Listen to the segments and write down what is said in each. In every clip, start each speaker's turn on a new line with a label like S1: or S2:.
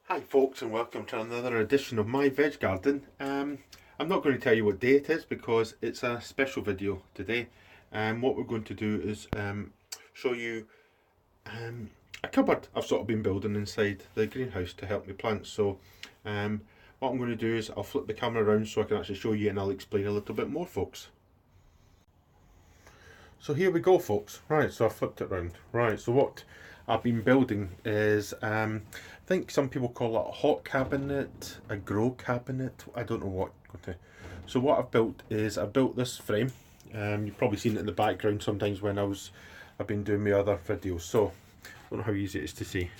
S1: Hi folks, and welcome to another edition of my veg garden. I'm not going to tell you what day it is because it's a special video today. What we're going to do is show you a cupboard I've sort of been building inside the greenhouse to help me plants. So what I'm going to do is I'll flip the camera around so I can actually show you, and I'll explain a little bit more, folks. So here we go, folks. Right, so I flipped it around. Right, so what I've been building is, I think some people call it a hot cabinet, a grow cabinet, I don't know what. So what I've built is, I built this frame. You've probably seen it in the background sometimes when I've been doing my other videos. So, I don't know how easy it is to see.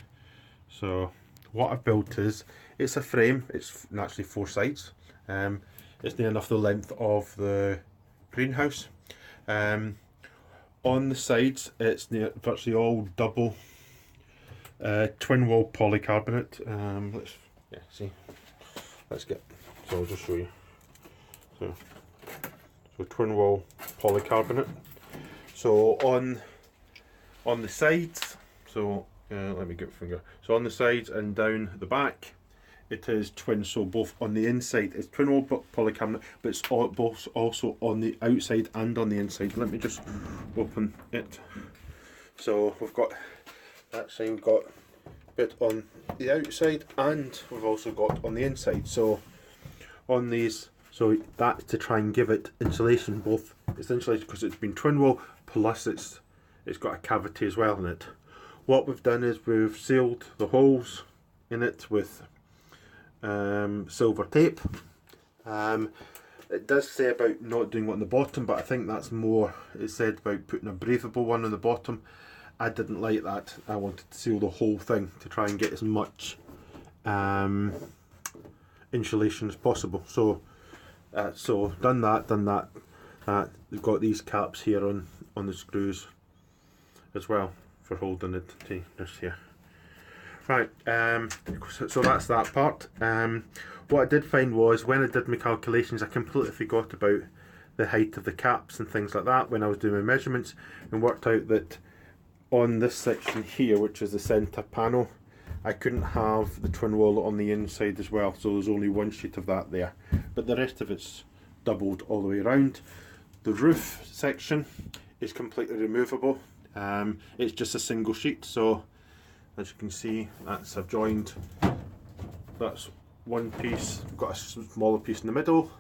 S1: So, what I've built is, it's a frame, it's naturally 4 sides. It's near enough the length of the greenhouse. On the sides, it's virtually all double twin wall polycarbonate. So I'll just show you. So twin wall polycarbonate. So on the sides, so let me get a finger. So on the sides and down the back, it is twin. So both on the inside it's twin wall polycarbonate, but it's both also on the outside and on the inside. Let me just open it. So we've got that side, we've got a bit on the outside, and we've also got on the inside. So on these, so that's to try and give it insulation. Both it's insulated because it's been twin wall, plus it's got a cavity as well in it. What we've done is we've sealed the holes in it with silver tape. It does say about not doing one on the bottom, but I think that's more, it said about putting a breathable one on the bottom. I didn't like that. I wanted to seal the whole thing to try and get as much insulation as possible. So done that. We've got these caps here on the screws as well for holding it just here. Right, so that's that part. What I did find was, when I did my calculations, I completely forgot about the height of the caps and things like that when I was doing my measurements, and worked out that on this section here, which is the centre panel, I couldn't have the twin wall on the inside as well, so there's only one sheet of that there, but the rest of it's doubled all the way around. The roof section is completely removable. It's just a single sheet, so as you can see, I've joined, that's one piece, I've got a smaller piece in the middle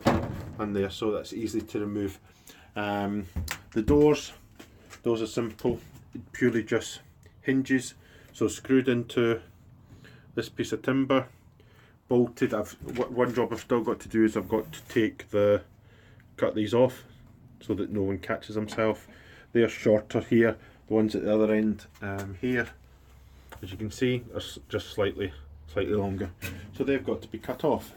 S1: and there, so that's easy to remove. The doors, those are simple, purely just hinges, so screwed into this piece of timber, bolted. One job I've still got to do is I've got to cut these off so that no one catches himself. They're shorter here, the ones at the other end here, as you can see, are just slightly longer, so they've got to be cut off.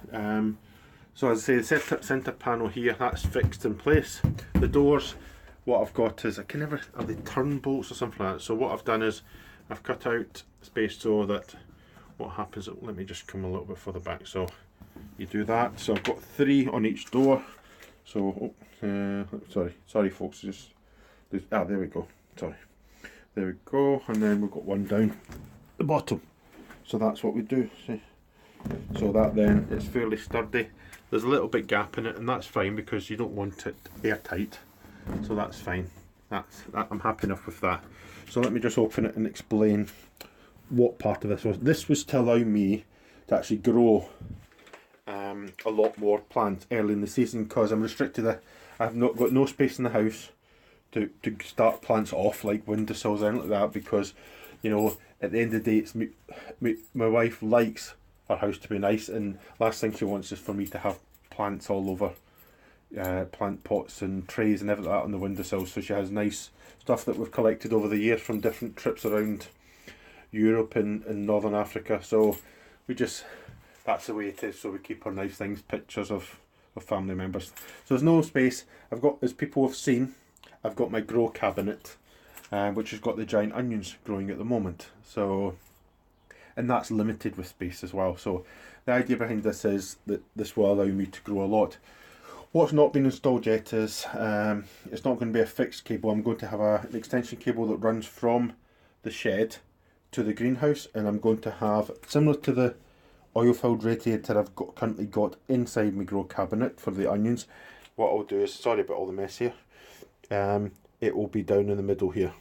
S1: So as I say, the centre panel here, that's fixed in place. The doors, what I've got is, are they turn bolts or something like that? So what I've done is I've cut out space so that what happens, let me just come a little bit further back, so you do that. So I've got 3 on each door. So sorry folks, there we go, there we go, and then we've got one down the bottom. So that's what we do. See? So that then, it's fairly sturdy. There's a little bit gap in it, and that's fine because you don't want it airtight. So that's fine. I'm happy enough with that. So let me just open it and explain what part of this was. This was to allow me to actually grow a lot more plants early in the season, because I'm restricted. I've not got no space in the house to start plants off like windowsills or anything like that, because you know, at the end of the day, it's my wife likes her house to be nice, and last thing she wants is for me to have plants all over, plant pots and trays and everything like that on the windowsill. So she has nice stuff that we've collected over the years from different trips around Europe and Northern Africa. So that's the way it is. So we keep her nice things, pictures of family members. So there's no space. I've got, as people have seen, I've got my grow cabinet, which has got the giant onions growing at the moment. So, and that's limited with space as well. So the idea behind this is that this will allow me to grow a lot. What's not been installed yet is, it's not going to be a fixed cable. I'm going to have an extension cable that runs from the shed to the greenhouse, and I'm going to have, similar to the oil-filled radiator I've currently got inside my grow cabinet for the onions. What I'll do is, sorry about all the mess here, it will be down in the middle here.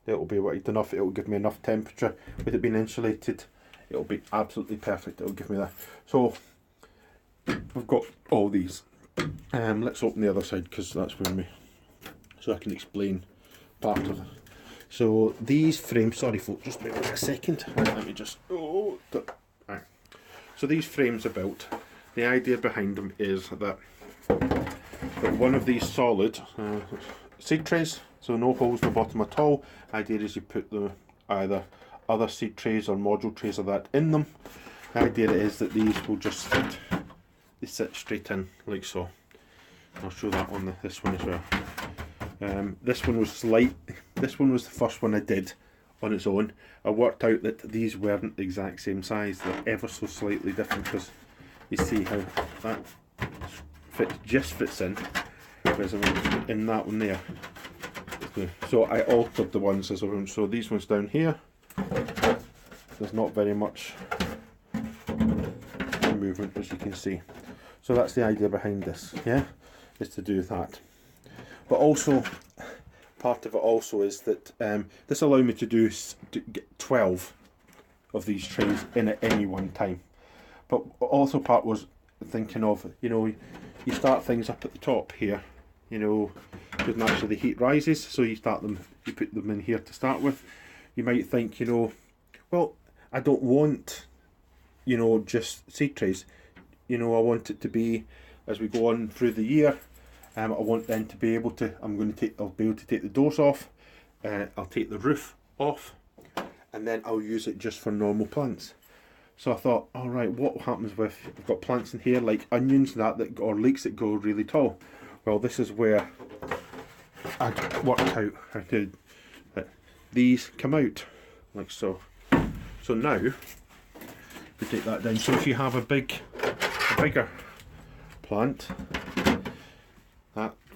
S1: It will be wide enough, it will give me enough temperature. With it being insulated, it will be absolutely perfect. It will give me that. So we've got all these. Let's open the other side, because that's where me, so I can explain part of it. So these frames, sorry folks, just wait a second. Let me just, so these frames are built. The idea behind them is that one of these solid seed trays, so no holes in the bottom at all. Idea is you put the either other seed trays or module trays of that in them. The idea is that these will just fit, they sit straight in like so. I'll show that on this one as well. This one was this one was the first one I did on its own. I worked out that these weren't the exact same size, they're ever so slightly different, because you see how that just fits in, whereas in that one there. So I altered the ones as well. So these ones down here, there's not very much movement, as you can see. So that's the idea behind this, yeah, is to do that. But also, part of it also is that this allowed me to get 12 of these trays in at any one time. But also part was thinking of, you know, you start things up at the top here, you know, because naturally the heat rises, so you put them in here to start with. You might think, you know, well, I don't want, you know, just seed trays. You know, I want it to be, as we go on through the year, I want them to be able to, I'll be able to take the doors off, I'll take the roof off, and then I'll use it just for normal plants. So I thought, all right, what happens with, I've got plants in here like onions that or leeks that go really tall. Well, this is where I worked out how to, that these come out like so. So now we take that down. So if you have a bigger plant,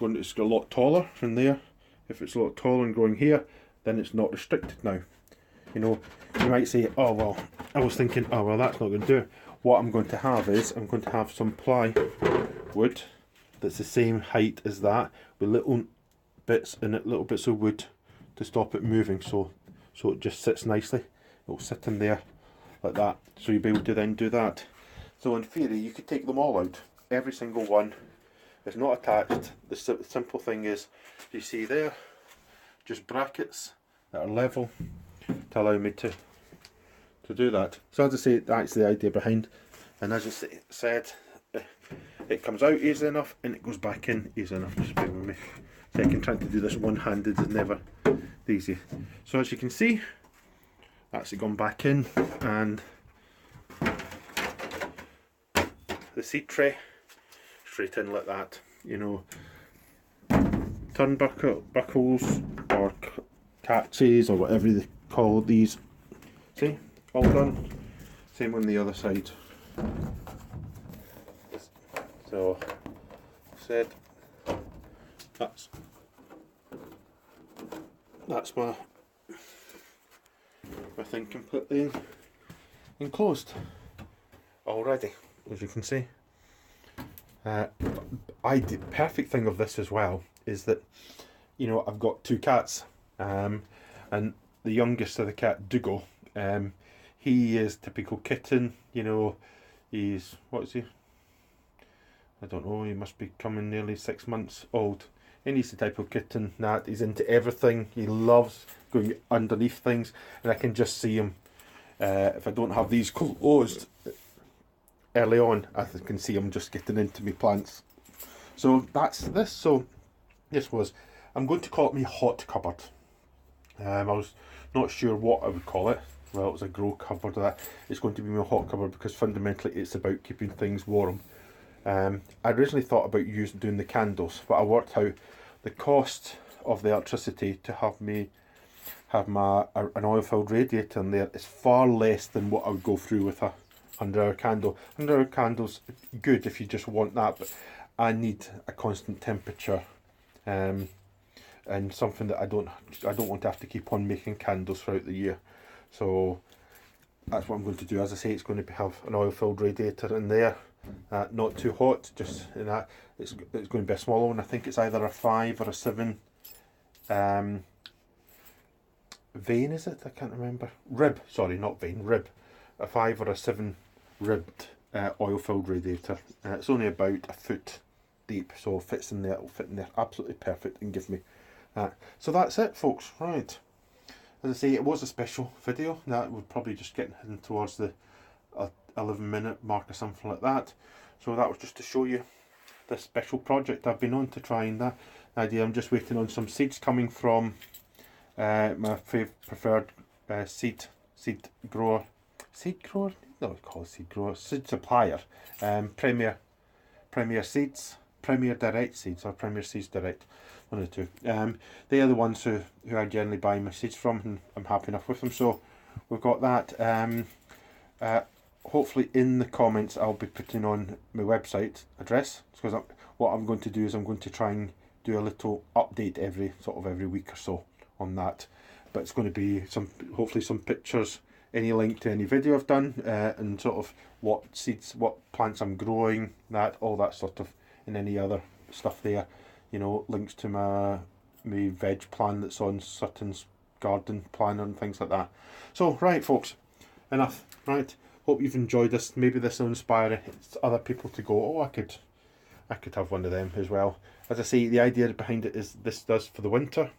S1: it's a lot taller from there. If it's a lot taller and growing here, then it's not restricted now. You know, you might say, oh well, I was thinking, oh well, that's not going to do it. What I'm going to have is, I'm going to have some plywood that's the same height as that, with little bits in it, little bits of wood to stop it moving, so it just sits nicely. It'll sit in there like that, so you'll be able to then do that. So in theory, you could take them all out, every single one. It's not attached. The simple thing is, you see there, just brackets that are level to allow me to do that. So as I say, that's the idea behind. And as I said, it comes out easy enough and it goes back in easy enough. Just bear with me. Second, trying to do this one-handed is never easy. So as you can see, that's it gone back in, and the seed tray straight in like that. You know, turnbuckles or catches or whatever they call these. See, all done. Same on the other side. So said that's my thing completely enclosed already, as you can see. Perfect thing of this as well is that, you know, I've got two cats, and the youngest of the cat, Dougal, he is typical kitten. You know, he's, what is he? I don't know, he must be coming nearly 6 months old. And he's the type of kitten that he's into everything. He loves going underneath things, and I can just see him. If I don't have these closed early on, I can see him just getting into my plants. So that's this. So this was, I'm going to call it my hot cupboard. I was not sure what I would call it. Well, it was a grow cupboard. That it's going to be my hot cupboard because fundamentally it's about keeping things warm. I originally thought about doing the candles, but I worked out the cost of the electricity to have an oil-filled radiator in there is far less than what I would go through with a 100-hour candle. 100-hour candle's good if you just want that, but I need a constant temperature, and something that I don't want to have to keep on making candles throughout the year. So that's what I'm going to do. As I say, it's going to have an oil-filled radiator in there, not too hot. Just in that, it's going to be a smaller one. I think it's either a 5 or a 7 vein. Is it? I can't remember. Rib. Sorry, not vein. Rib. A 5 or a 7 ribbed oil-filled radiator. It's only about a foot deep, so it fits in there. It'll fit in there absolutely perfect and give me that. So that's it, folks. Right. As I say, it was a special video. That would probably just get in towards the 11-minute mark or something like that. So that was just to show you this special project I've been on to try and that idea. I'm just waiting on some seeds coming from my preferred seed grower. Seed grower? No, it's called seed grower. Seed supplier. Premier Seeds. Premier Direct Seeds or Premier Seeds Direct. One of the two. They are the ones who I generally buy my seeds from, and I'm happy enough with them. So we've got that. Hopefully in the comments I'll be putting on my website address, because what I'm going to do is I'm going to try and do a little update every week or so on that. But it's going to be hopefully some pictures, any link to any video I've done, and sort of what seeds, what plants I'm growing, all that sort of, and any other stuff there. You know, links to my veg plan that's on Sutton's garden planner and things like that. So right, folks, enough. Right, hope you've enjoyed this. Maybe this will inspire other people to go, oh, I could have one of them as well. As I say, the idea behind it is this does for the winter.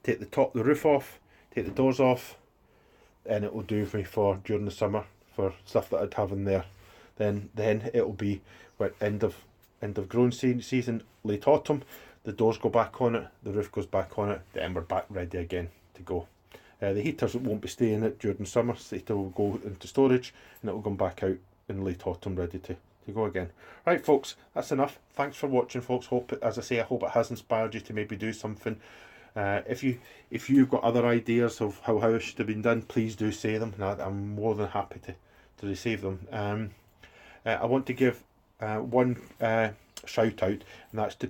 S1: Take the roof off, take the doors off, and it will do for me for during the summer for stuff that I'd have in there. Then it will be end of growing season, late autumn. The doors go back on it, the roof goes back on it, then we're back ready again to go. The heaters won't be staying it during summer. The heater will go into storage and it will come back out in late autumn ready to go again. Right, folks, that's enough. Thanks for watching, folks. I hope it has inspired you to maybe do something. If you've got other ideas of how it should have been done, please do say them. I'm more than happy to receive them. I want to give one shout out, and that's to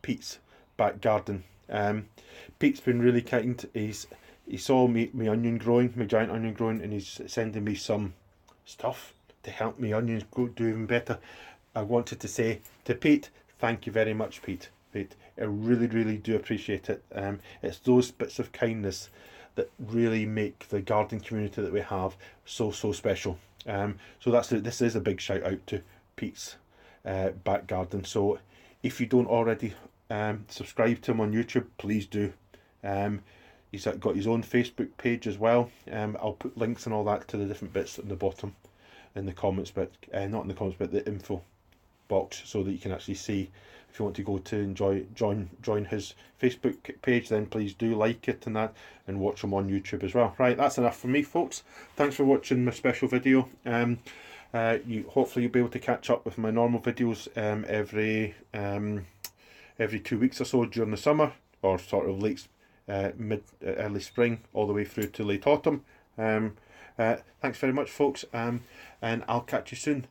S1: Pete's back garden. Pete's been really kind. He saw me onion growing, my giant onion growing, and he's sending me some stuff to help me onions do even better. I wanted to say to Pete, thank you very much, Pete. I really do appreciate it. It's those bits of kindness that really make the garden community that we have so special. So this is a big shout out to Pete's back garden. So if you don't already subscribe to him on YouTube, please do. He's got his own Facebook page as well. I'll put links and all that to the different bits at the bottom in the comments, but not in the comments, but the info box, so that you can actually see. If you want to go to join his Facebook page, then please do like it and watch him on YouTube as well. Right, that's enough from me, folks. Thanks for watching my special video. Hopefully you'll be able to catch up with my normal videos every 2 weeks or so during the summer, or sort of early spring all the way through to late autumn. Thanks very much, folks, and I'll catch you soon.